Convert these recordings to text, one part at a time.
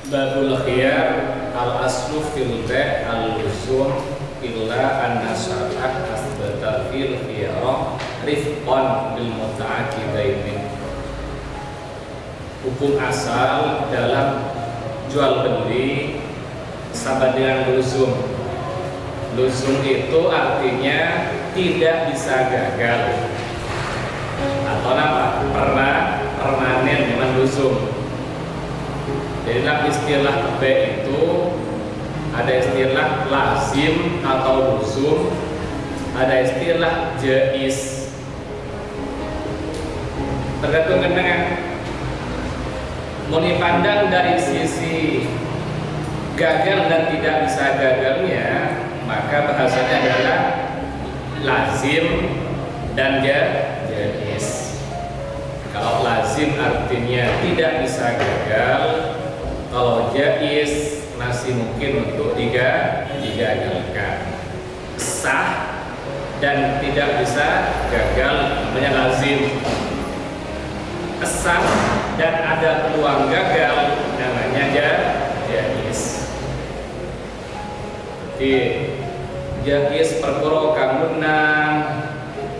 Babul khiyar al aslu fil ba' al luzum illa anna syar'ah asbata fil khiyarah rifqan bil muta'aqidaini. Hukum asal dalam jual beli sama dengan luzum. Luzum itu artinya tidak bisa gagal atau apa? Permanen dengan luzum. Jadi dalam istilah B itu ada istilah lazim atau luzum, ada istilah jaiz. Tergantung dengan mau dipandang dari sisi gagal dan tidak bisa gagalnya, maka bahasanya adalah lazim dan jaiz. Kalau lazim artinya tidak bisa gagal, kalau jaiz masih mungkin untuk digagalkan. Sah dan tidak bisa gagal namanya lazim. Sah dan ada peluang gagal namanya jaiz. Jadi jaiz perkara kang menang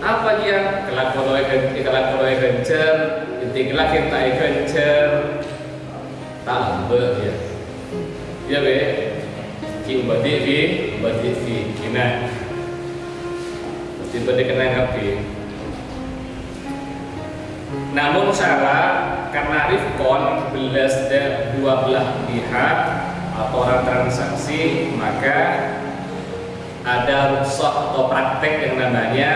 apa dia kelakuan gencer ditinggal kita gencer tak lambe ya ya be ki ubadi fi kina mesti bade kena ngapi. Namun syarat karena rifkon belas dan dua belah pihak atau orang transaksi, maka ada rukhsah atau praktek yang namanya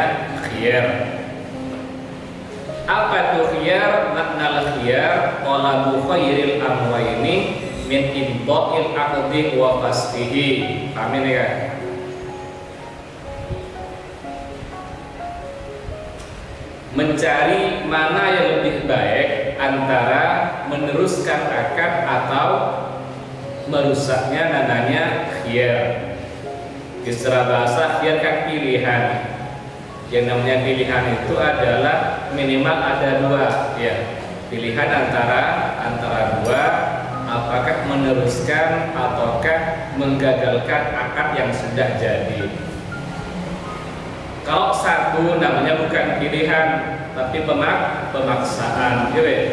khiyar. Apa itu khiyar? Makna khiyar talabu khairil amwayni min imda'il aqdi wa fasdihi. Amin ya. Mencari mana yang lebih baik antara meneruskan akad atau merusaknya namanya khiyar. Istilah bahasa khiyar kan pilihan. Yang namanya pilihan itu adalah minimal ada dua ya. Pilihan antara dua, apakah meneruskan ataukah menggagalkan akad yang sudah jadi. Kalau satu namanya bukan pilihan tapi pemaksaan, gitu ya.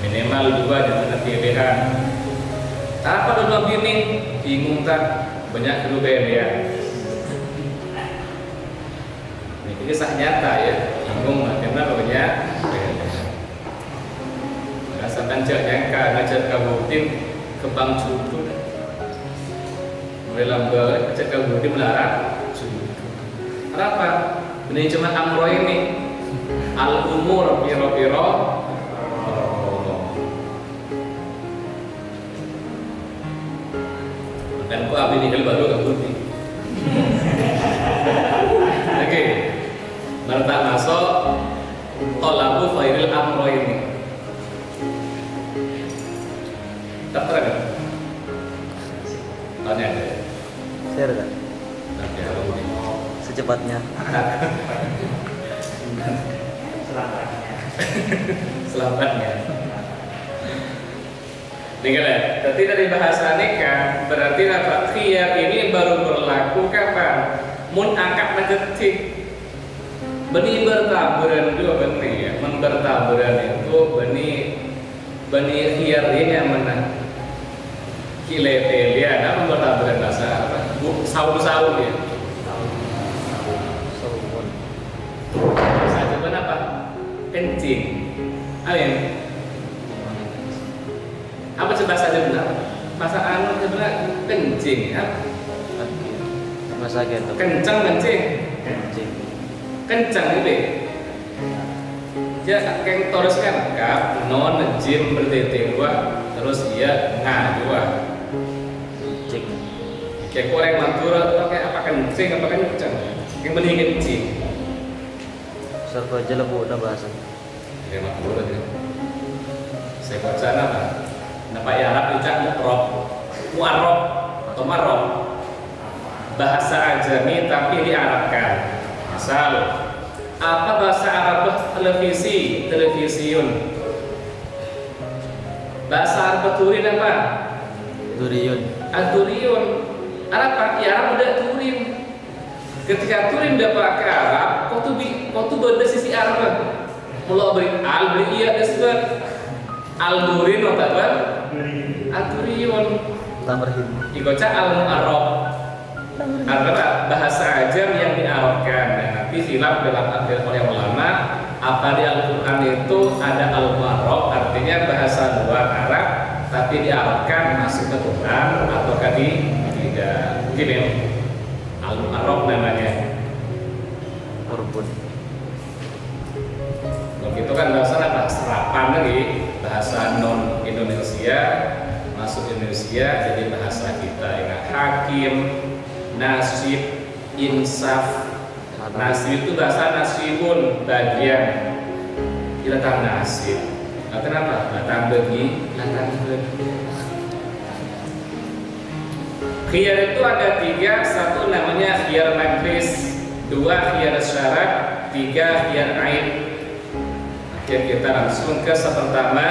Minimal dua dengan pilihan. Apa dulu gini? Bingung tak? Banyak perubahan ya. Ini kisah nyata ya. Bingung karena banyak. Rasakan nyangka ngajak kabutin kebang cucu. Mulai lambat ngajak kabutin melarang. Kenapa? Ini cuma amro ini al-umur piro-piro dan ku abdi nikah baru gak putih. Oke, mertak masuk tolabu khairil amro ini. Tak terang? Tanya deh. Share kan? Nanti aku ini. Secepatnya. Selamatnya. Dengar ya, berarti dari bahasa nikah berarti apa? Khiyar ini baru berlaku kapan? Mun angkat mengetik benih bertaburan juga benih ya. Men bertaburan itu benih khiyar ini yang mana? Kiletelia, nama bertaburan bahasa apa? Saul ya. Saya coba apa? Kencing. Amin. Apa coba saja benar? Masa anu sebenarnya kencing ya? Masa gitu. Kencang kencing. Kencang itu. Dia kayak terus kan kap non jim berdete gua terus dia dua. Cek. Kayak koreng mantura pakai apa kencing apa kencang? Yang benih kencing. Serba aja lebu udah bahasan. Kayak mantura dia. Saya baca apa? Nampak ya Arab ucap mu'arrab atau marrab. Bahasa ajami tapi diarabkan. Misal apa bahasa Arab televisiun? Bahasa Arab turin apa? Duriyun. Aturiun. Arab pakai Arab udah turin. Ketika turin udah pakai Arab, kau tuh beda sisi Arab. Mulai beri al beri iya disebut al turin atau apa? Aturiun. Tamrin. Dikocak al-Arab. Artinya bahasa ajam yang diarabkan. Dan nanti khilaf dalam arti oleh ulama apa di Al-Quran itu ada al-Arab, artinya bahasa luar Arab tapi diarabkan masuk ke Quran ataukah tidak. Mungkin ya al-Arab namanya. Urbun. Begitu kan bahasa apa? Serapan lagi bahasa non Indonesia masuk Indonesia jadi bahasa kita ya. Hakim, nasib, insaf. Nasib itu bahasa nasibun bagian. Kita datang nasib. Datang apa? Datang bagi, datang bagi. Khiyar itu ada 3, satu namanya khiyar majlis, 2 khiyar syarat, 3 khiyar ain. Oke, kita langsung ke pertama.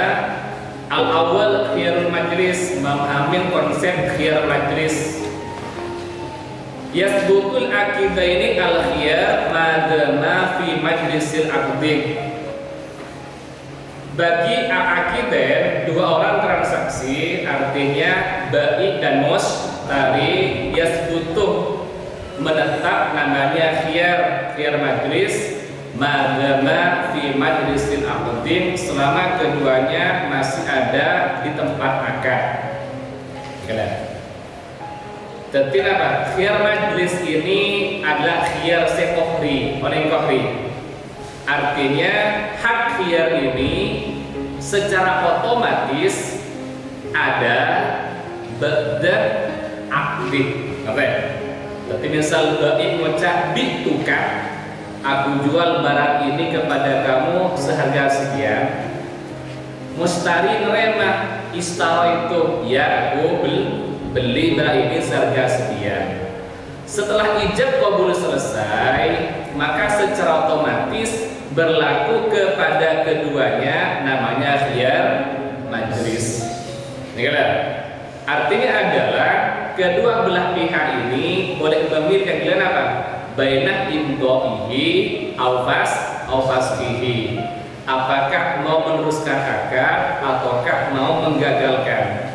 Al-awwal khiyarul majlis, memahami konsep khiyar majlis. Yasbutul aqidah ini al-khiyar madama fi majlisil aqdi. Bagi al-aqidah 2 orang transaksi, artinya baik dan mushtari, yasbutuh menetap namanya khiyar majlis madama fi majlisil aqdi selama keduanya masih ada di tempat akad. Tentu apa? Khiyar majlis ini adalah khiyar sekohri, oleh kohri. Artinya hak khiyar ini secara otomatis ada ba'da akdi. Apa ya? Tapi misal baik ngocak bitukan, aku jual barang ini kepada kamu seharga sekian. Mustari nerema istaro itu, ya aku beli barang ini seharga sekian. Setelah ijab qabul selesai, maka secara otomatis berlaku kepada keduanya namanya khiyar majlis. Ini kan? Artinya adalah kedua belah pihak ini boleh memilih pilihan apa? Bainah imdaihi au fasqihi. Apakah mau meneruskan akad ataukah mau menggagalkan?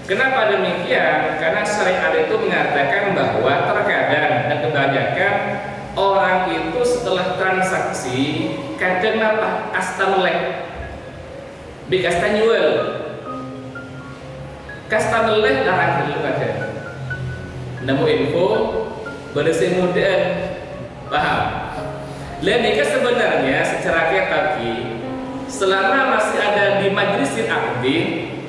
Kenapa demikian? Karena syariat itu mengatakan bahwa terkadang dan kebanyakan orang itu setelah transaksi kadang apa? Astamelek bikastanyuel kastamelek darah dulu kadang nemu info bersih mudah paham? Lenika sebenarnya secara ketaki selama masih ada di majlisin akdi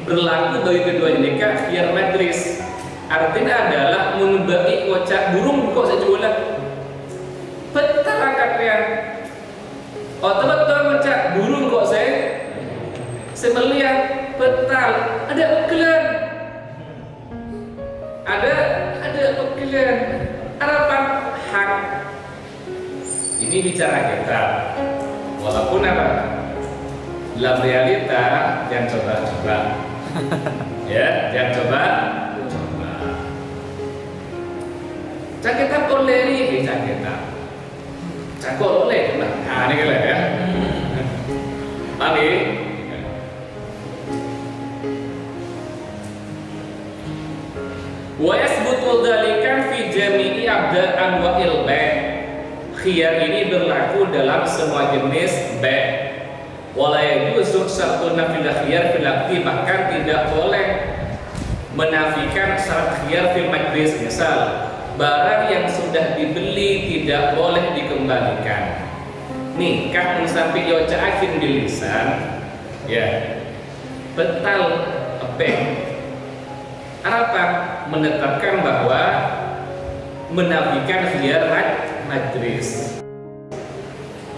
berlaku bagi keduanya nikah khiyar majlis. Artinya adalah menbaik wacak burung kok saya jualan betul akadnya. Oh betul wacak burung kok saya melihat betul ada ukilan, ada ukilan harapan hak. Ini bicara kita, walaupun apa dalam realita jangan coba-coba. Ya, jangan coba. Caketa poleri, caketa. Cakol oleh, nah ini kalian ya. Tadi. Wa yasbutu dzalika fi jami'i abda'an wa ilba'. Khiyar ini berlaku dalam semua jenis ba'. Wala yajuzu syartuna fil khiyar fil aqdi, bahkan tidak boleh menafikan syarat khiyar fil majlis. Misal barang yang sudah dibeli tidak boleh dikembalikan. Nikah sampai yoca akhir di lisan ya betal apa apa menetapkan bahwa menafikan khiyar majlis.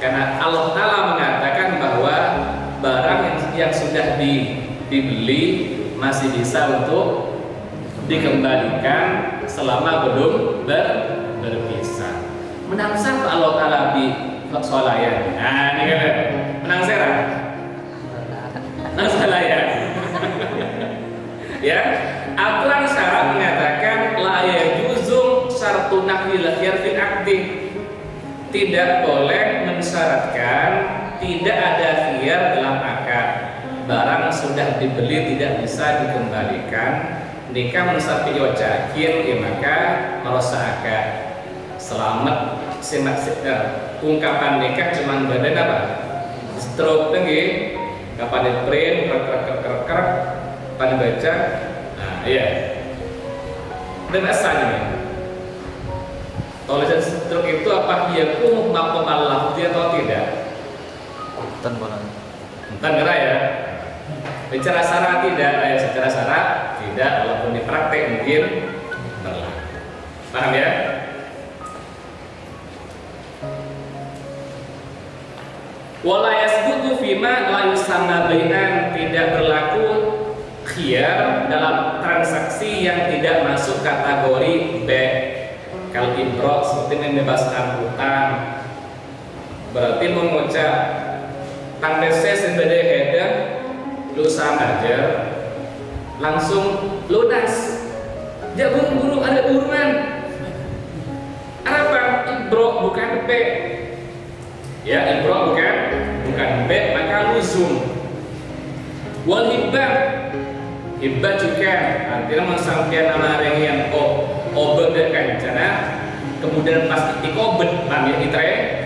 Karena Allah Ta'ala mengatakan bahwa barang yang sudah dibeli masih bisa untuk dikembalikan selama belum berpisah. Menang siapa Allah Ta'ala di Solayan? Nah ini kan menang serah. Menang Solayan. Ya, aturan syara mengatakan la yajuzu syartu nafil khiyar fil aqdi. Tidak boleh mensyaratkan tidak ada khiyar dalam akad. Barang sudah dibeli tidak bisa dikembalikan. Nikah mensapi wajakin ya maka merusak akad. Selamat simak ungkapan nikah cuman badan apa? Stroke tinggi, kapan di print, kerek, kapan dibaca, nah iya. Dan asalnya, tulisan stroke itu apa dia pun makom Allah dia atau tidak? Tan bola. Entah kira ya. Bicara syarat tidak, ya secara syarat tidak, walaupun di praktek mungkin berlaku. Paham ya? Wala yasbutu fima la yusamma bai'an, tidak berlaku khiyar dalam transaksi yang tidak masuk kategori B. Kal ibro seperti membebaskan hutang. Berarti mengucap tang dese sebede heda lu aja langsung lunas. Ya buru-buru ada buruan. Apa? Ibro bukan B. Ya, ibro bukan B, maka luzum. Wal hibah juga artinya mensampaikan nama yang obedekan cana kemudian pas ikobed ambil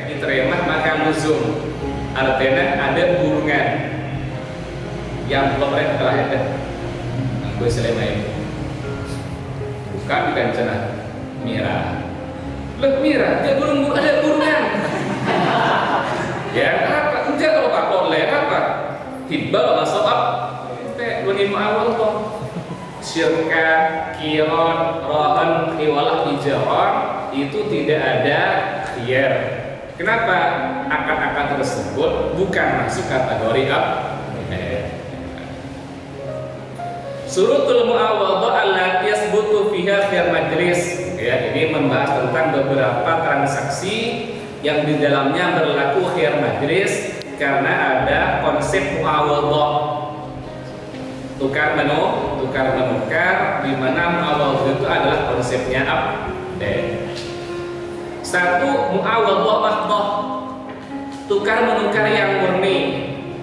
diterima maka luzum artinya ada burungan yang belum mereka telah ada gue selama ini bukan cana mira mira dia burung ada burungan ya apa enggak kalau tak boleh apa hibah masuk up lima awal toh syirka kiron rohan iwalah ijaron itu tidak ada khiyar. Kenapa? Akad-akad tersebut bukan masuk kategori up. Surutul mu'awadhah allati yasbutu fiha khiyar majlis. Ya, ini membahas tentang beberapa transaksi yang di dalamnya berlaku khiyar majlis karena ada konsep mu'awadhah. Tukar menukar di mana mu'awadhah itu adalah konsepnya update. Satu mu'awadhah mahdhah, tukar menukar yang murni,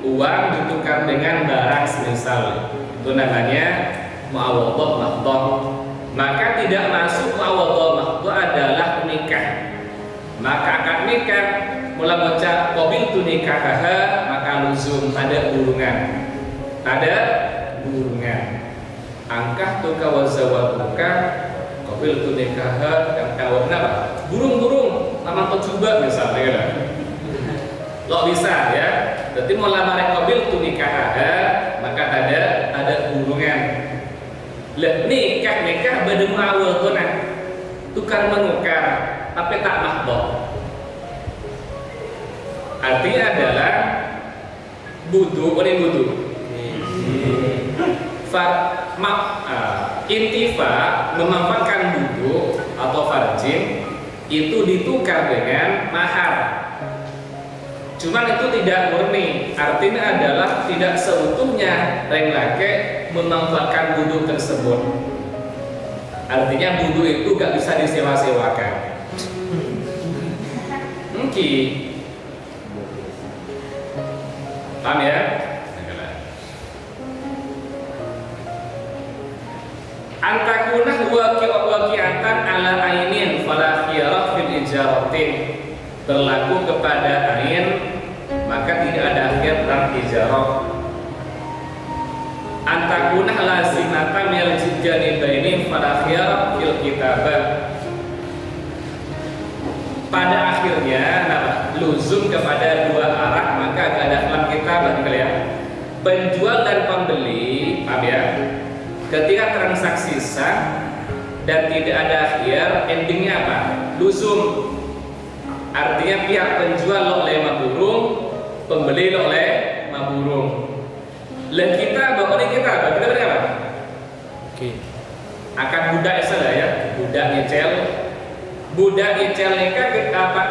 uang ditukar dengan barang semisal. Itu namanya mu'awadhah mahdhah. Maka tidak masuk mu'awadhah mahdhah adalah nikah. Maka akad nikah mulai mengucap qabiltu nikahaha maka luzum ada burungan. Ada burungan. Angkah tuka wazawatuka qabiltu nikaha dan kawan apa? Burung-burung lama coba misalnya kan. Lo bisa ya. Berarti mau lamar qabiltu nikaha maka ada burungan. Lah nikah bade muawadhah tukar menukar tapi tak mahdhah. Artinya adalah budu. Intifa memanfaatkan budu atau farjin itu ditukar dengan mahar. Cuman itu tidak murni, artinya adalah tidak seutuhnya reng laki memanfaatkan budu tersebut. Artinya budu itu gak bisa disewa-sewakan. Mungkin paham ya? Antakunah waqi'atan ala ainin fala khiyarah fil ijaratin, berlaku kepada ain maka tidak ada khiyar dalam ijarah. Antakunah lazimatan minal janibaini fala khiyarah fil kitabah, pada akhirnya luzum kepada dua arah maka gak ada dalam kitabah kalian. Penjual dan pembeli, paham ya? Ketika transaksi sah dan tidak ada khiyar, endingnya apa? Luzum. Artinya pihak penjual oleh burung, pembeli oleh burung. Lah kita berapa? Oke. Akan budak saja ya, budak nyecel. Budak nyecel nikah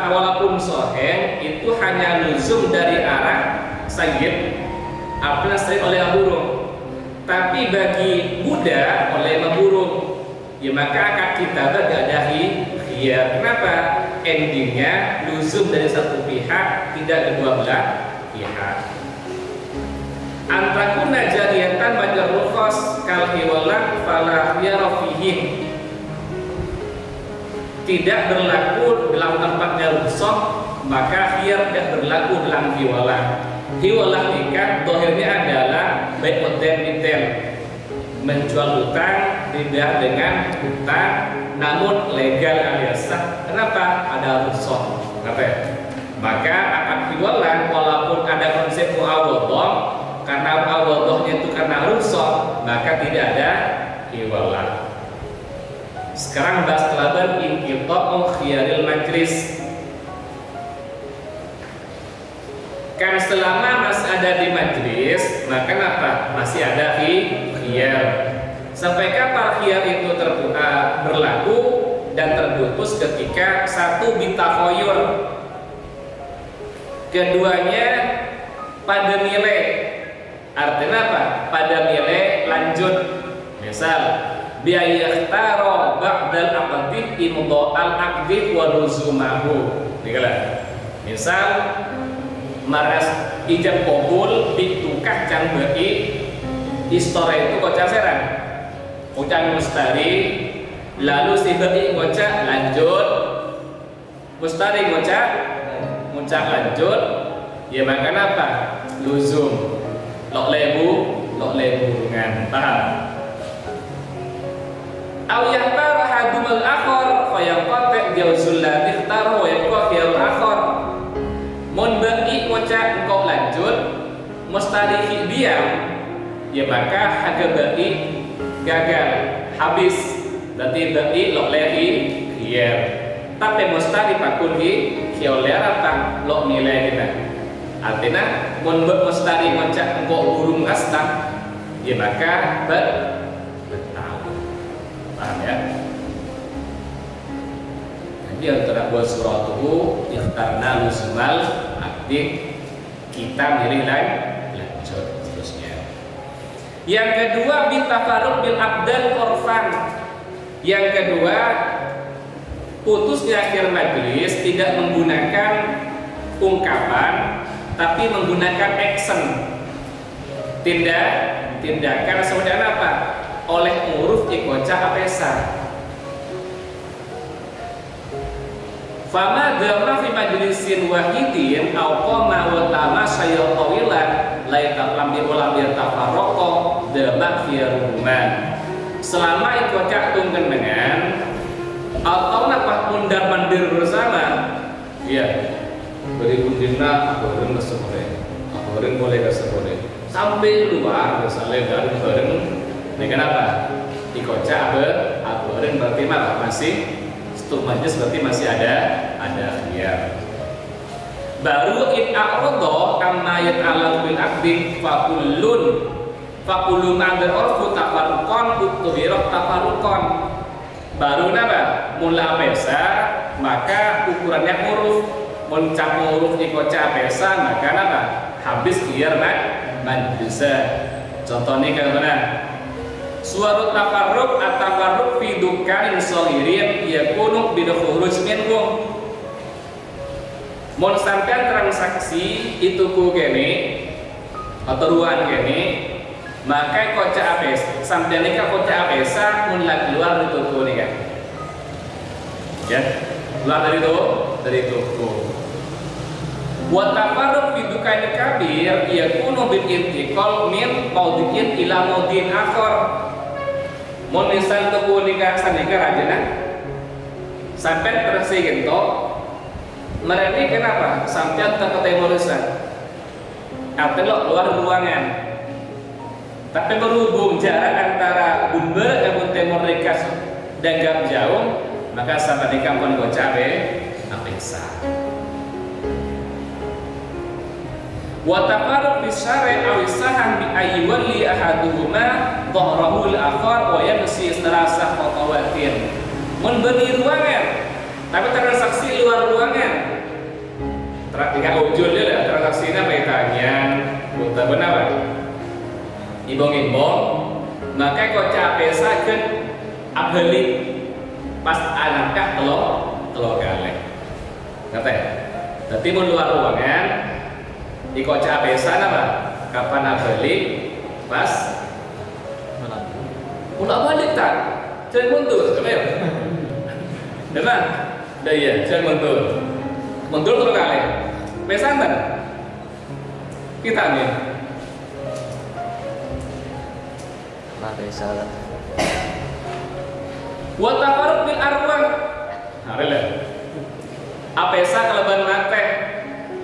walaupun sohen itu hanya luzum dari arah sayyid, artinya sering oleh burung. Tapi bagi budak oleh memburung, ya maka akad kitabah gak ada khiyar. Kenapa? Endingnya luzum dari satu pihak, tidak kedua belah pihak. Antakuna jariyatan bajar rukhos kal hiwalah fala khiyara fihi. Tidak berlaku dalam tempatnya rukhsah, maka khiyar tidak berlaku dalam hiwalah. Hiwalah nikah dohirnya adalah baik modern menjual hutang tidak dengan hutang, namun legal alias sah. Kenapa? Ada rukhsah. Kenapa ya? Maka akad hiwalah walaupun ada konsep muawadhah, karena muawadhahnya itu karena rukhsah, maka tidak ada hiwalah. Sekarang bahas teladan inqita'u khiyaril majlis. Kan selama masih ada di majlis, maka apa? Masih ada khiyar. Sampai kapan khiyar itu berlaku dan terputus ketika satu bitakhoyur, keduanya pada nilai. Artinya apa? Pada nilai lanjut. Misal biayakhtaro ba'dal aqdi imdha'al aqdi wa luzumahu. Misal maras ijab kabul bitukah can bei istore itu kocak serang kocak mustari, lalu si bei kocak lanjut, mustari kocak lanjut, ya makan apa? Luzum lok lebu dengan paham. Aw yahtar hadumul akhar fa yanqati jawzul ladhi ikhtar wa yabqa khiyarul akhar. Mun bagi kocak engkau lanjut, mustari diam, ya maka harga bagi gagal, habis. Berarti bagi lok lehi khiyar. Tapi mustari pakun khiyar apa? Lok nilai kita. Artinya mun mustari kocak engkau burung asta, ya maka betal. Paham ya? Nanti antara buat surat itu ikhtarna lusumal aktif, kita milih lanjut seterusnya. Yang kedua bitafarruq bil abdan orfan. Yang kedua putusnya akhir majlis tidak menggunakan ungkapan tapi menggunakan action. Tindakan seperti apa? Oleh huruf ikoca apesa. Fama dama fi majlisin wahidin aw qama wa tamasya tawilan la yataqlam bi ulam yatafarraqa dama khiyaruman. Selama ikoca tunggen dengan atau napa mundar mandir bersama, ya beri undina bareng kesepore, bareng boleh kesepore sampai luar misalnya bareng ini kenapa? Dikocak bareng berarti apa? Masih satu majlis berarti masih ada khiyar. Baru in a'radha kama yata'allaq bil aqdi faqulun ma'al urfu tafarruqan utubiraq tafarruqan. Baru napa? Mula pesa maka ukurannya huruf. Mun cap huruf dikocak pesa maka napa? Habis khiyar majlis. Contohnya kayak mana? Suatu tafarruq at-tafarruq fi dukanin shahirin yakunu bil khuruj minhum. Mun sampean transaksi itu ku kene atau ruan kene, maka kocak apes sampean iki kocak apesa mun lagi keluar dari toko nih kan. Ya, keluar dari toko. Wa tafarruq fi dukanin kabir yakunu bil intiqal min mawdi'in ila mawdi'in akhar. Mun misal toko nikah sanika rajana sampai tersi gento mereka kenapa sampai terkata urusan atau luar ruangan tapi berhubung jarak antara bumber dan timur mereka dan gak jauh maka sampai di kampung gocabe apesa wa tafarruq fi syari' aw saham bi ayyuwali ahaduhuma dhahrahu al-akhar wa yamsi sarasah khatawatin. Mun beri ruangan tapi transaksi luar ruangan. Tidak ujul dia transaksinya petanya buta benar. ibong-ibong maka kocak pesa ke abeli pas anakah telur kali ngerti? Tapi mau luar ruangan di kocak pesa apa? Kapan abeli pas pulang balik tak? Jangan mundur, kenapa? Dengar? Dah iya, jangan mundur. Mundur terus kali. Pesa kan? Kita nih. Nah, pesa lah. Wa tafarruq bil arwah. Harele. Apesa kaleban mate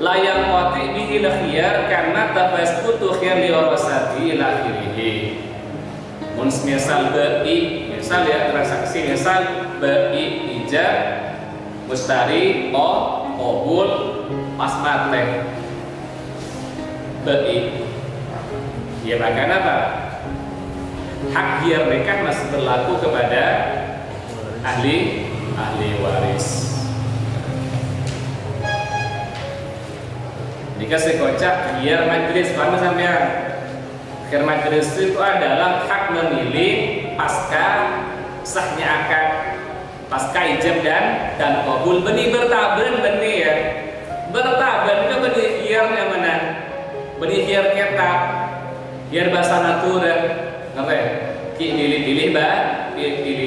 layang wati bihi khiyar karena tafasqutu khiyar li warasati ila akhirih. Mun misal ba'i, misal ya transaksi misal ba'i ijab mustari qabul pas mate ba'i. Ya maka apa? Hak khiyar nikah masih berlaku kepada ahli waris. Jika sekocak khiyar majlis, paham sampean? Khiyar majlis itu adalah hak memilih pasca sahnya akad, pasca ijab dan qabul. Beni bertaben beni ya. Bertaben itu beni khiyar yang mana? Beni khiyar kitab. Khiyar bahasa natura. Apa ya? Ki pilih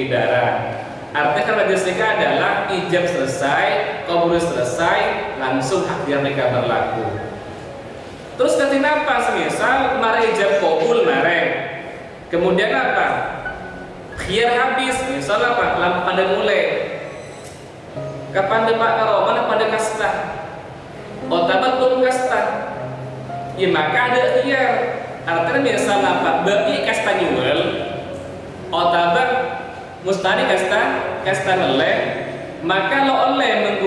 barang. Artinya kan majlis nikah adalah ijab selesai, qabul selesai, langsung hak khiyar nikah berlaku. Terus nanti apa? Semisal mare ijab qabul mare. Kemudian apa? Khiyar habis, misal apa? Lampu pada mulai. Kapan depak karo mana pada kasta? Otabat belum kasta. Ya maka ada khiyar. Artinya misal apa? Bagi kasta nyuwel, otabat mustari kasta meleh, maka lo oleh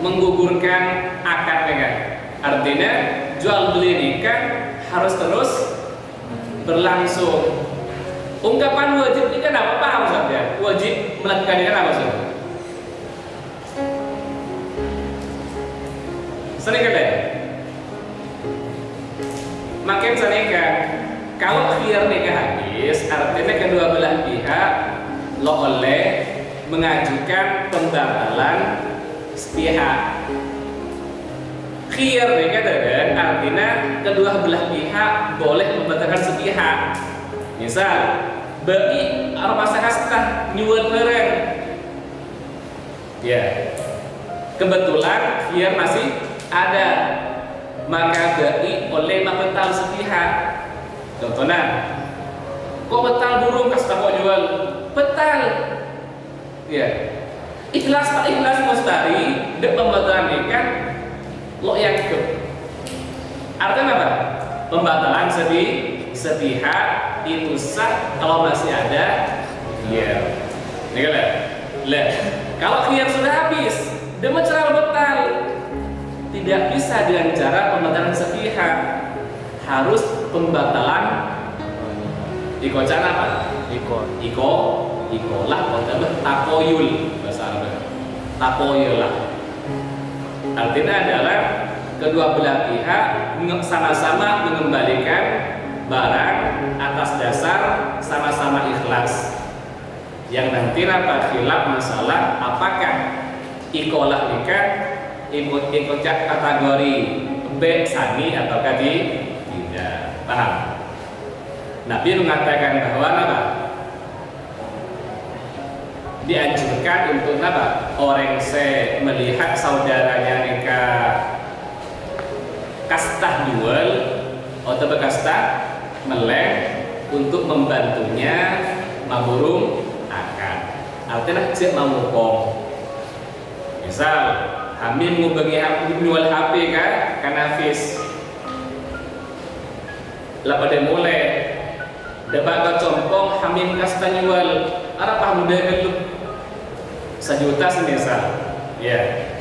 menggugurkan akad nikah. Artinya jual beli nikah harus terus berlangsung. Ungkapan wajib nikah apa paham saja? Wajib melakukan nikah apa saja? Sering kan ya? Makin senikah. Kalau khiyar nikah habis, artinya kedua belah pihak lo oleh mengajukan pembatalan sepihak. Khiyar nikah dan artinya kedua belah pihak boleh membatalkan sepihak. Misal, bagi armasa kasta nyuwun bareng. Ya. Kebetulan khiyar masih ada. Maka bagi oleh membatal sepihak. Contohnya, kok betal burung kasta kok jual? Betal. Ya. Ikhlas tak ikhlas mustari dek pembatalan nikah lo yang ke. Artinya apa? Pembatalan sepihak itu sah kalau masih ada khiyar. Nih lah. Kalau khiyar sudah habis, dia menceral betal. Tidak bisa dengan cara pembatalan sepihak. Harus pembatalan ikocan apa? Ikolah takoyul bahasa Arab. Takoyul lah. Artinya adalah kedua belah pihak sama-sama mengembalikan barang atas dasar sama-sama ikhlas. Yang nanti apa khilaf masalah apakah ikolah nikah ikut kategori B sani atau tidak. Paham? Nabi mengatakan bahwa apa? Dianjurkan untuk apa? Orang melihat saudaranya nikah kastah jual atau bekastah meleh untuk membantunya maburung akad. Artinya cek mamukong. Misal Hamil ngubengi jual HP kan Hafiz. Lah pada mulai debat ke compong Hamil kasta jual apa paham mudah dulu 1 juta semisal. Ya.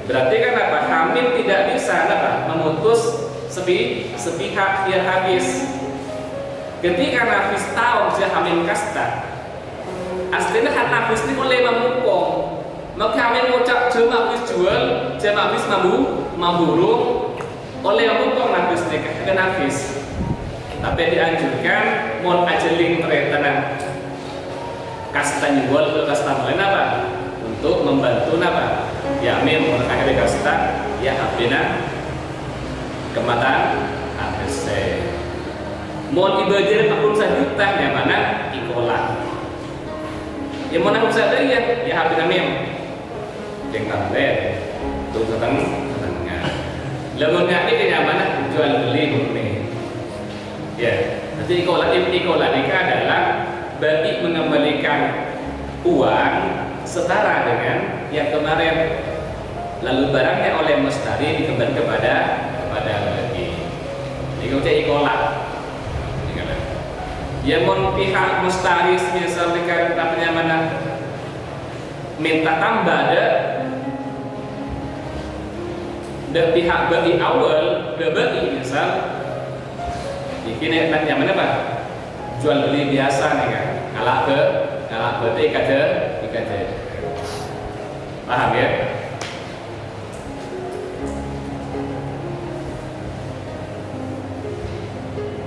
Berarti kan apa? Hamil tidak bisa apa? Memutus sepihak khiyar habis. Ketika Hafiz tahu dia Hamil kasta, aslinya Hafiz ini oleh memukong. Maka Hamil ngucap jema Hafiz jual, jema Hafiz mamburung oleh memukong Hafiz nikah dengan Hafiz. Tapi dianjurkan mon ajeling meretana kasta nyuwal ke kasta lain apa? Untuk membantu apa? Ya amin mereka ada kasta ya habina kematan ABC. Mon ibadah akun sejuta yang mana ikola. Yang mana akun saja ya habina mem. Yang tambah terus tengah. Lamun ngaki kenyamanan jual beli murni. Ya, nanti ikola ini adalah bagi mengembalikan uang setara dengan yang kemarin. Lalu barangnya oleh mustari dikembalikan kepada bagi. Ini kita ikola. Ya mon pihak mustari misalkan katanya mana minta tambah dan pihak bagi awal bagi misal ini yang mana Pak? Jual beli biasa nih kan, kalah ke IKJ. Paham ya?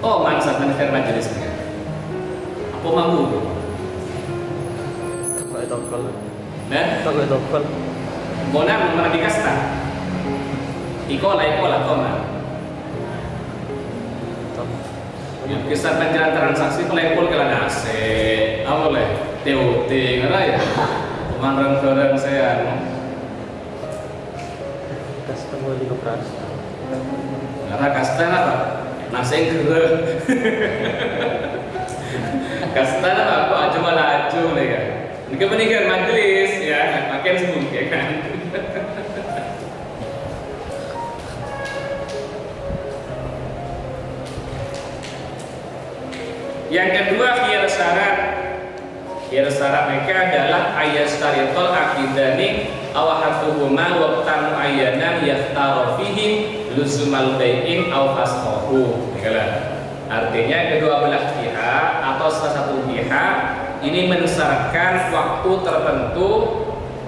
Oh, mansat manusia majelisnya. Apa mampu? Toko tokol. Nah, Tokol. Bona mana dikasta? Ikola koma. Yang kisah penjalan transaksi pelekul ke nase, apa boleh? TOT nggak ya? Pemandangan saya. Customer di operasi. Karena kasta apa? Nasi kere. Kasta apa? Cuma laju nih kan. Ini kepentingan majelis ya, makin sembuh ya kan. Yang kedua khiyar syarat mereka adalah ayat syaritul akidani awahatuhuma waqtan muayyanan yakhtaru fihi luzumal bai'in aw fasqahu. Artinya kedua belah pihak atau salah satu pihak ini mensyaratkan waktu tertentu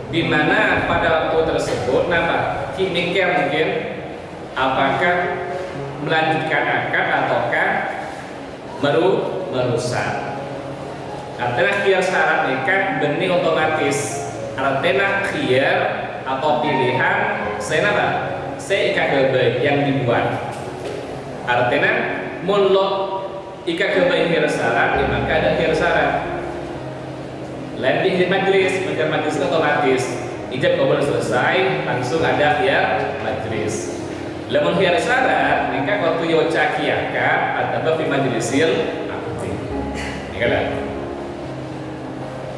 di mana pada waktu tersebut mikir mungkin apakah melanjutkan akad ataukah merusak. Artinya khiyar syarat nikah benih otomatis. Artinya khiyar atau pilihan saya ikat baik yang dibuat. Artinya mulok ikat baik khiyar syarat maka ada khiyar syarat. Lebih di majelis otomatis. Ijab kabul selesai langsung ada khiyar majelis. Lamun khiyar syarat nikah waktu yoca kiyaka atau fi majlisil akdi. Nikah.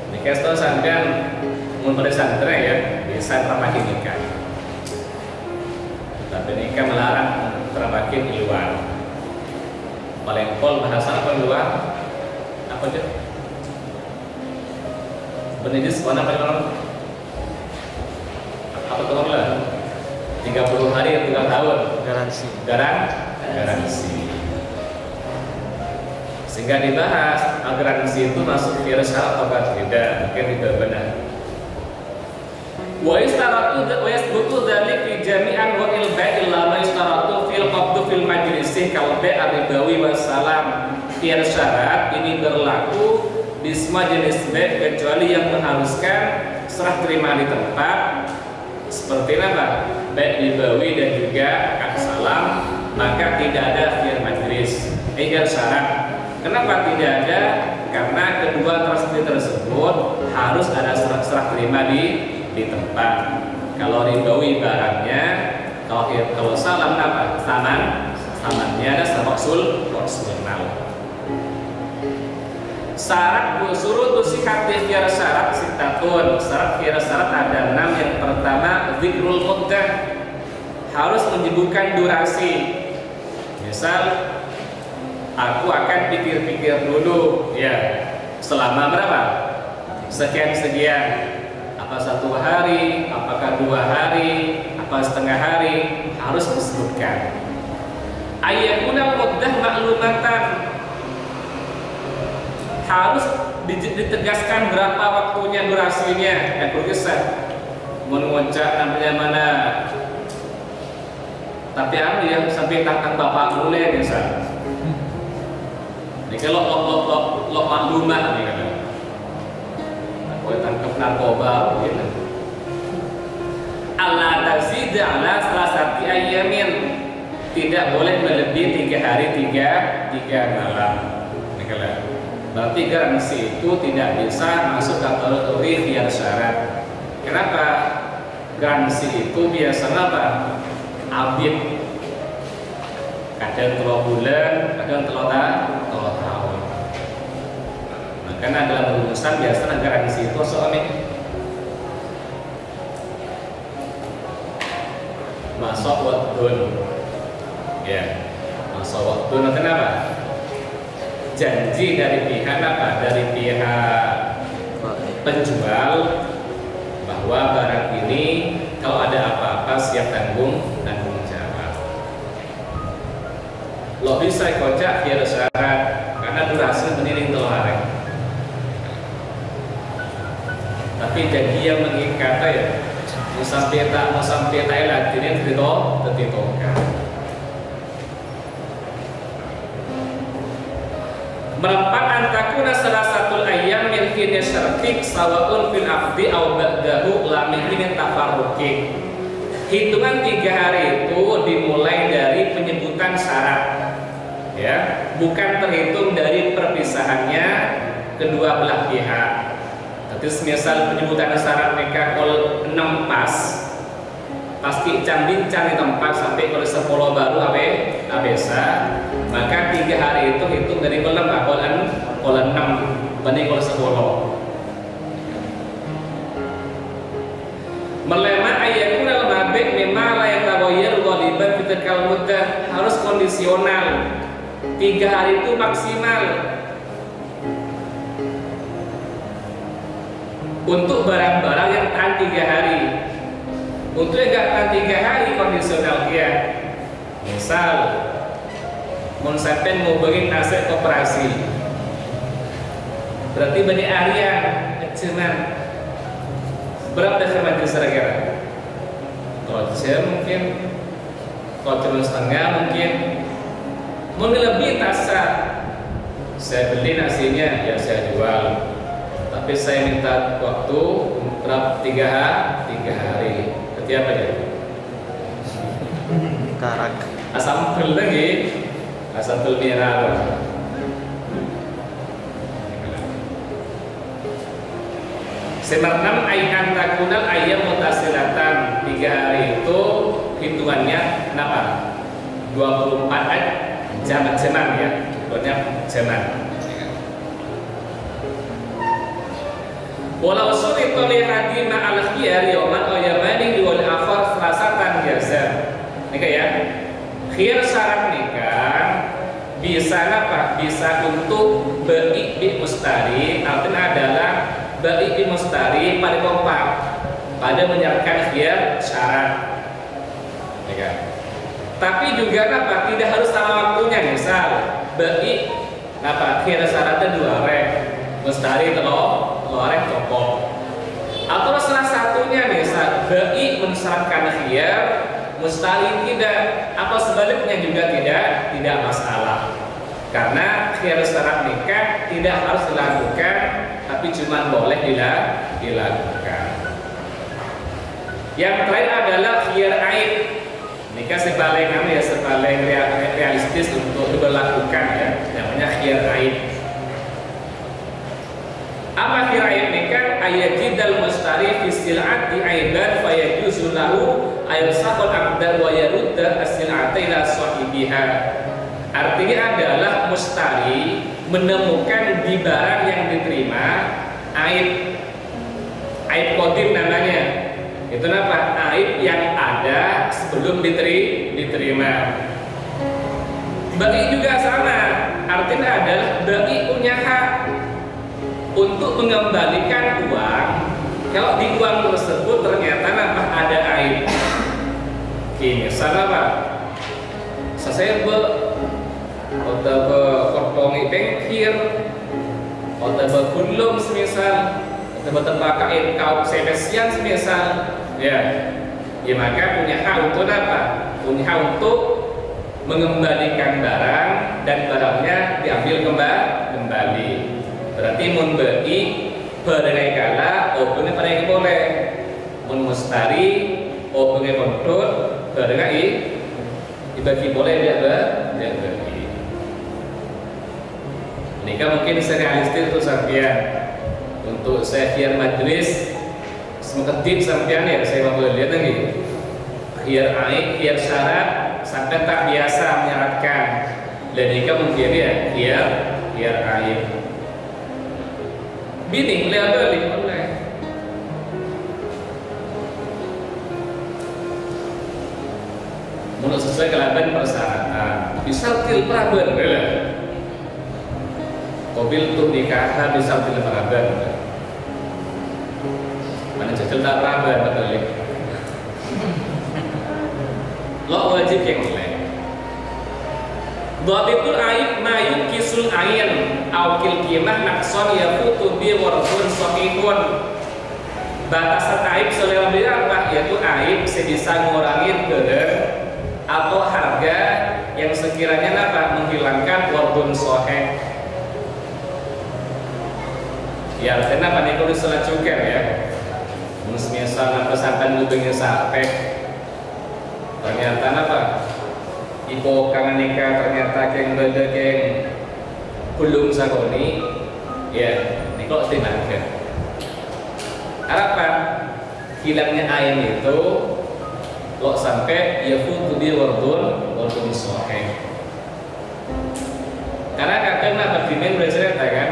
Nikah itu sampean mun pada santri ya, bisa terpakai nikah. Tapi nikah melarang terpakai di luar. Paling pol bahasa apa di luar? Apa aja? Benedis mana paling apa tuh lah? 30 hari 3 tahun Garansi. Garansi. Sehingga dibahas garansi itu masuk khiyar syarat atau tidak, mungkin tidak benar. Wa istaratu wa yasbutu dzalik fi jami'an wa il bai'il la istaratu fil qabdu fil majlisi kal bai' ar-ribawi wassalam. Khiyar syarat ini berlaku di semua jenis bai' kecuali yang mengharuskan serah terima di tempat seperti apa? Bai' ribawi dan juga akad salam, maka tidak ada khiyar majlis. Khiyar syarat. Kenapa tidak ada? Karena kedua transaksi tersebut harus ada serah terima di tempat. Kalau ribawi barangnya, kalau salam apa? Samannya ada waksul nal. Syarat suruh tusihat khiyar syarat sitatun. Syarat khiyar syarat ada 6. Yang pertama zikrul muddah, harus menyebutkan durasi. Misal aku akan pikir-pikir dulu ya selama berapa? Sekian, apa 1 hari, apakah 2 hari, apa setengah hari, harus disebutkan. Ayakunal muddah maklumatan, harus ditegaskan berapa waktunya durasinya. Berkesan mengucap namanya mana, tapi yang sampai tentang bapak mulai misal Ini kalau lo maklumah nih kan. Boleh tangkap narkoba gitu. Allah tazid ala salasati ayamin, tidak boleh melebihi 3 hari 3 malam. Ini kalau berarti garansi itu tidak bisa masuk kategori khiyar syarat. Kenapa? Garansi itu biasanya apa? Abid. Kadang 3 bulan, kadang 3 tahun. Makanya dalam rumusan biasanya garansi itu soalnya masuk waktun, ya, masuk waktun. Kenapa? Janji dari pihak apa? Dari pihak penjual bahwa barang ini kalau ada apa-apa siap tanggung jawab. Lo bisa kocak biar syarat karena durasi berdiri hari. Tapi janji yang mengikat ya. Mau sampai tak lagi ini tertitokan. Merempat antakuna salah satu ayam yang kini syartik sawaun fil afdi au ba'dahu la min tafarruqi. Hitungan 3 hari itu dimulai dari penyebutan syarat, ya, bukan terhitung dari perpisahannya kedua belah pihak. Terus misal penyebutan syarat nikah kol 6 pasti bincang di tempat sampai kol 10 baru abesa, maka 3 hari itu hitung dari kol 6 kol 6 banding kol 10. Melema ayakun al-mabik memang layak tawayyar ghaliban fitkal muddah, harus kondisional. 3 hari itu maksimal. Untuk barang-barang yang tahan 3 hari, untuk yang gak tahan 3 hari kondisional dia. Misal, monsapen mau bagi aset koperasi, berarti banyak harian, cuman berapa dasar kira-kira? Kocer mungkin, kocer setengah mungkin, mungkin lebih tasa. Saya beli nasinya, ya saya jual. Tapi saya minta waktu berapa 3 hari. Berarti apa dia? Karak. Asam tul lagi, asam tul merah. Semarnam ayat takunal ayam mutasilatan. 3 hari itu hitungannya kenapa? 24 zaman ya, pokoknya zaman. Walau sulit oleh hadi ma'al khiyar yawman aw yamani wal akhar salasatan jaza. Nikah ya. Khiyar syarat nikah bisa apa? Bisa untuk bai bi mustari, artinya adalah bai bi mustari pada kompak pada menyerahkan khiyar syarat. Nikah. Tapi juga apa? Tidak harus sama waktunya. Misal bai apa? Khiyar syaratnya 2 rek. Mustari telur toko, atau salah satunya misal bai mensyaratkan khiyar, mustari tidak, apa sebaliknya juga tidak masalah, karena khiyar syarat nikah tidak harus dilakukan, tapi cuma boleh dilakukan. Yang terakhir adalah khiyar aib. Nikah sepaling realistis untuk dilakukan ya, namanya khiyar aib. Apa khiyar nikah? Ayajidal mustari fi sil'ati aiban fayajuzu lahu ayusaqal aqdar wa yarudda as-sil'ata ila sahibiha. Artinya adalah mustari menemukan di barang yang diterima aib qadim namanya. Itu apa? Aib yang ada sebelum diterima. Bagi juga sama. Artinya adalah bagi punya hak untuk mengembalikan uang kalau di uang tersebut ternyata apa ada aib. Misal apa? Saya potong pengkir, atau gulung semisal, atau pakai kaum sebesian semisal, ya maka punya hak untuk apa? Punya hak untuk mengembalikan barang dan barangnya diambil kembali. Berarti mun beli berenai kala opennya pada boleh, mun mustari opennya kontut berenai dibagi boleh dia bagi. Ini kan mungkin realistis untuk sampean. Untuk saya biar majelis semoga tip sampean ya saya mau lihat lagi. Biar aib, biar syarat sampai tak biasa menyaratkan. Dan jika mungkin ya biar aib. Bini boleh. Menurut sesuai kelaban persyaratan. Bisa tilpraben boleh. Mobil tuh nikah bisa tilpraben. Mana jajal tak praben betul. Lo wajib yang boleh. Dhabitul aib mayuk kisul ain awkil kimah nakson yafutu bi warfun sahihun. Batasan aib selama apa? Yaitu aib sebisa ngurangin geder atau harga yang sekiranya apa? Menghilangkan warfun sahih. Ya, kenapa nih kalau salah cukai ya? Misal pesankan lubangnya sampai ternyata apa? Ibu kangen nikah ternyata keng beda keng belum sakoni, ya ini kok tenaga. Apa? Hilangnya air itu kok sampai ya pun dia wardun sohe. Karena kadang apa dimen bercerita kan?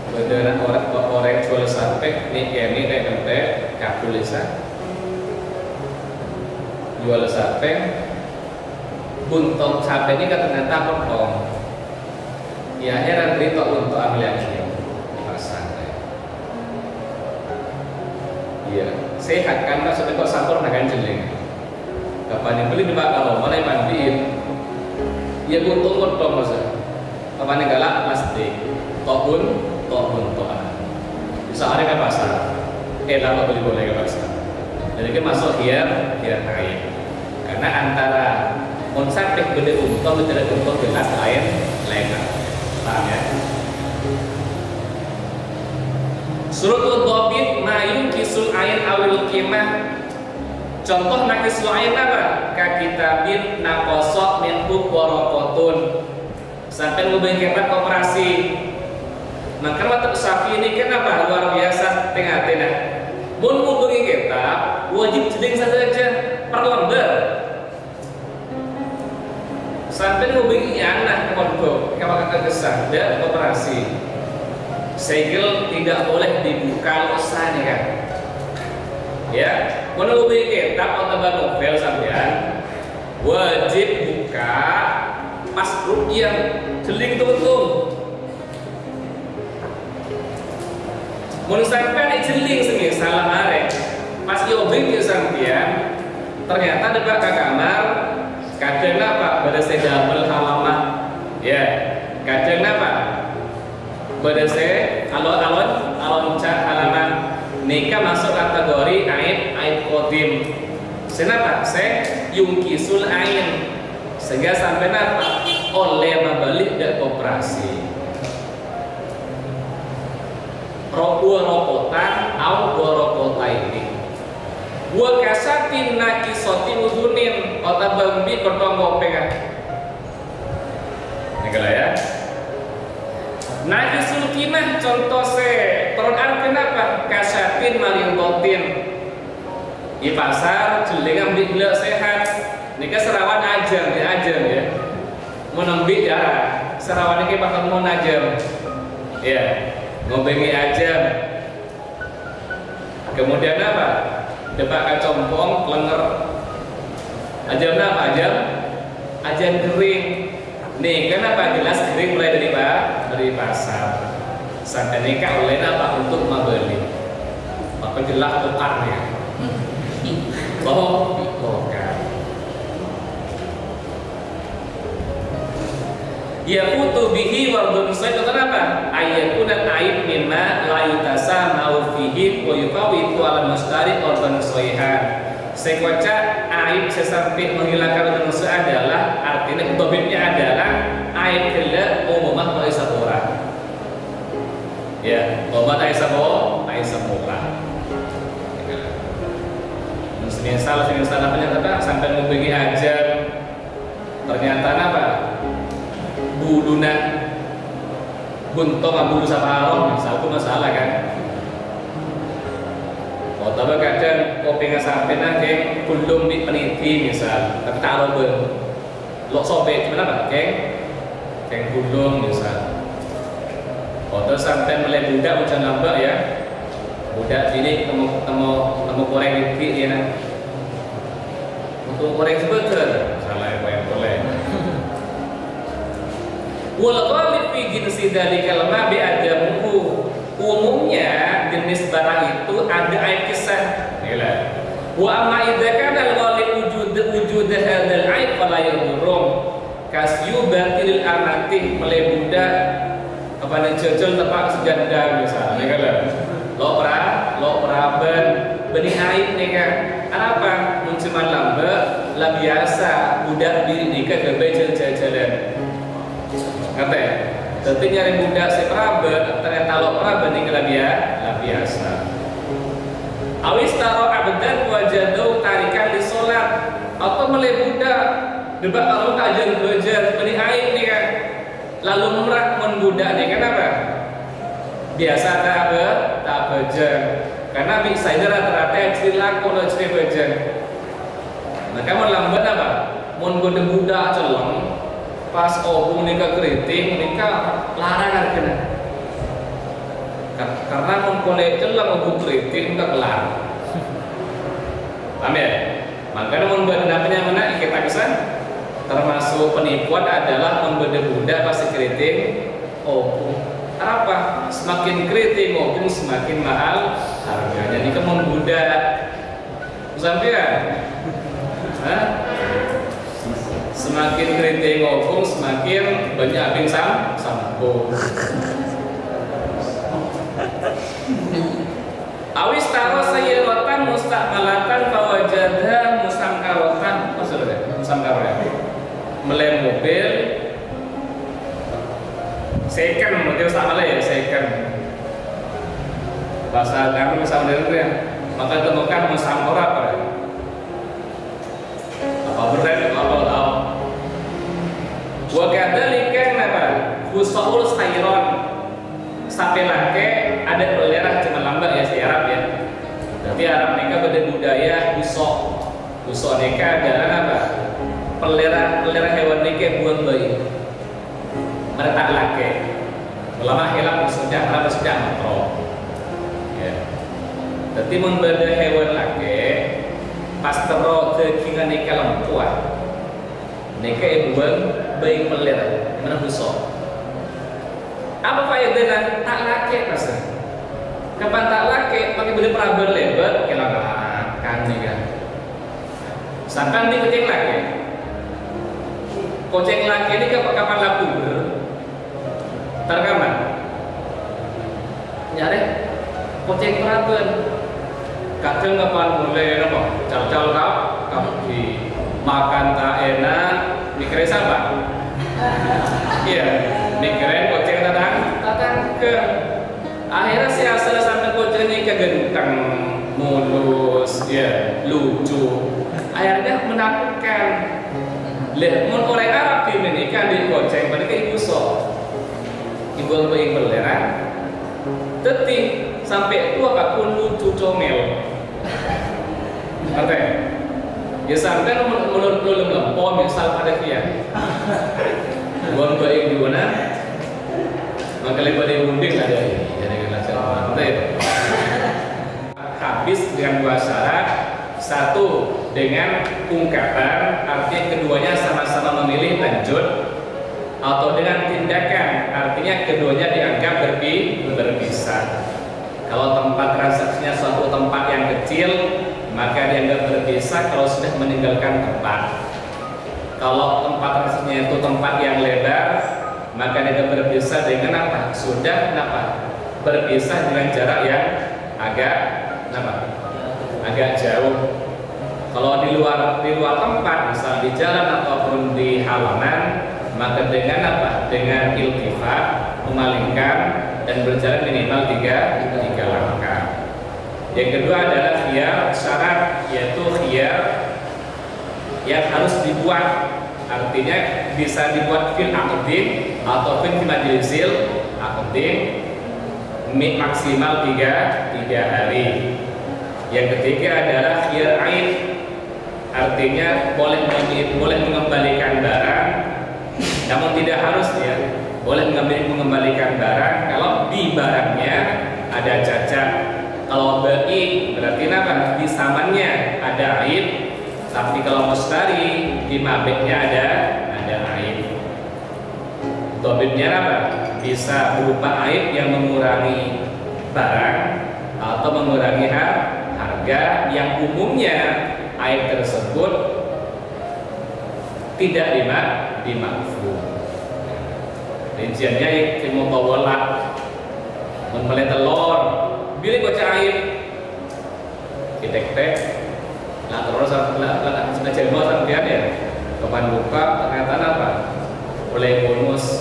Beneran orang jual sampai nih ini kayak kapulisan jual sampai buntung sampai ini kan ternyata potong ya akhirnya berita untuk ambil yang ini pasang iya sehat kan tak sampai kok sampur nakan jeling kapan yang beli di bakal mana yang mandiin ya buntung potong masa kapan yang galak plastik tokun bisa ada ke pasar lama beli boleh ke pasar jadi kita masuk biar air karena antara konsep gede untung tidak untung jelas lain paham ya surutul dhabit mayung kisul ain awil kimah contoh nakisul ain apa kakitabin nakosok minhuk warokotun sampai ngubah kemat operasi. Maka mata sapi ini kenapa luar biasa tengah-tengah. Mun ngubungi kitab wajib jeding saja perlembar. Sampai ngubungi anak pondok kalau kata kesah dan operasi. Segel tidak boleh dibuka losanya kan. Ya, mun ngubungi kitab atau novel sampean wajib buka pas rukyah jeling tutung. Mun sampai jeling semisal arek pas yobing ke sampean ternyata debat ke kamar kadang apa pada sedamel halaman ya kadang apa pada alon cat halaman nikah masuk kategori aib kodim senapa yungkisul ain sehingga sampai apa oleh membalik dan operasi dua rokotan au dua rokota ini dua kasatin naki soti uzunin kota bambi kota ngopengan ini kalau ya naki sulkimah contoh peron kenapa kasatin malintotin di pasar jeling ambil gula sehat ini kan serawan ajar ya menembik ya serawan ini bakal mau najam ya ngobengi aja kemudian apa depak compong lenger ajam apa ajam kering nih kenapa jelas kering mulai dari pasar sampai nikah oleh apa untuk membeli maka jelas tukarnya ya putu bihi wardun saya kenapa ayatuna aib mimma la yutasa mau fihi wa yufawitu ala mustari orban soihan saya baca aib sesampai menghilangkan manusia adalah Obat ai semula. Semisal apa sampai mau pergi ajar ternyata apa bulunan buntung abulu saparong misal itu masalah kan. Oh tapi kadang kopi nggak sampai nanti belum dipeniti misal tapi tak ada lo sobek gimana pak keng gulung misal. Oh terus sampai mulai budak macam nambah ya budak ini temu goreng dikit ya nah. Untuk goreng sebetul salah yang boleh. Wal ghalib fi jinsi dalikal ma bi adamuhu. Umumnya jenis barang itu ada aib kisah. Wa amma idza kana al-ghalib wujud hadzal aib fala yadurrum kasyu batil amati melebuda kepada jejel tepak sejanda misalnya kan. Lo praben benih aib nih kan. Apa? Muncuman lamba lah biasa budak diri nikah ke jalan. Kata tentu nyari budak si praben ternyata lo praben ini lah biasa. Awis taro abdan wajadau tarikan di sholat atau mulai budak debat kalau kajian belajar benih aib nih kan. Lalu merak budak nih kenapa? Biasa tak belajar karena bisa rata-rata cerita kalau cerita belajar. Maka melambat apa? Mun gede budak celeng pas obung nikah keriting nikah larangan kena. Karena mun kolek celeng obung keriting enggak kelar. Paham ya? Makanya mun benda mana kita kesan termasuk penipuan adalah mun gede budak pasti keriting obung. Apa? Semakin keriting obung semakin mahal harganya. Jadi mun budak sampean semakin keriting obong semakin banyak pingsan sampo. Awis taro sayyaratan mustakmalatan fawajadha musamkarotan. Maksudnya musamkarotan melem mobil second mobil sama lah ya second bahasa kami misalnya itu ya maka temukan musamkor apa brand apa tahu. Wa kadzalika apa? Khusaul sayron. Sampai lake ada pelerah cuma lambat ya si Arab ya. Tapi Arab mereka beda budaya usok. Usok mereka adalah apa? Pelerah hewan mereka buang bayi. Mereka lake. Ulama hilang sudah makro. Ya. Tapi membeda hewan lake pastero kekingan neka lempuan neka ibuan baik melera mana busok apa faedahnya tak laki rasa kapan tak laki pakai beli peraban lebar kelangan nih kan sampai di koceng laki ini kapan laku terkaman nyari koceng peraban kadang kapan boleh apa cal-cal kamu di makan tak enak mikirnya sabar iya mikirnya koceng tatang ke akhirnya si asal sampai koceng ini kegentang mulus ya lucu akhirnya menakutkan lihat mun orang Arab di menikah di koceng pada ke ibu sok ibu yang belerang teti sampai tua Pak pun lucu comel. Katanya, ya sampai menurut belum lempom misal pada dia. Buang baik di mana? Maka lepas dia unding ada ini. Jadi kita habis dengan dua syarat. Satu dengan ungkapan, artinya keduanya sama-sama memilih lanjut, atau dengan tindakan, artinya keduanya dianggap berpisah. Kalau tempat transaksinya suatu tempat yang kecil, maka dianggap berpisah kalau sudah meninggalkan tempat. Kalau tempat transaksinya itu tempat yang lebar, maka dianggap berpisah dengan apa? Sudah berpisah dengan jarak yang agak jauh. Kalau di luar tempat, misal di jalan ataupun di halaman, maka dengan apa? Dengan iltifat, memalingkan dan dan berjalan minimal tiga langkah. Yang kedua adalah khiyar syarat, yaitu khiyar yang harus dibuat, artinya bisa dibuat fil aqdin atau fil majlisil aqdin maksimal 3 hari. Yang ketiga adalah khiyar aid, artinya boleh mengembalikan barang, namun tidak harus ya, boleh mengembalikan barang kalau di barangnya ada cacat. Kalau baik berarti apa? Di samannya ada aib, tapi kalau mustari di mabeknya ada aib. Dobitnya apa? Bisa berupa aib yang mengurangi barang atau mengurangi harga yang umumnya aib tersebut tidak dimakfu. Rinciannya ilmu tawalat, membeli telur, pilih kocak aib, kita lah terus sudah jadi mau sampean ya, kapan buka ternyata apa? Oleh bonus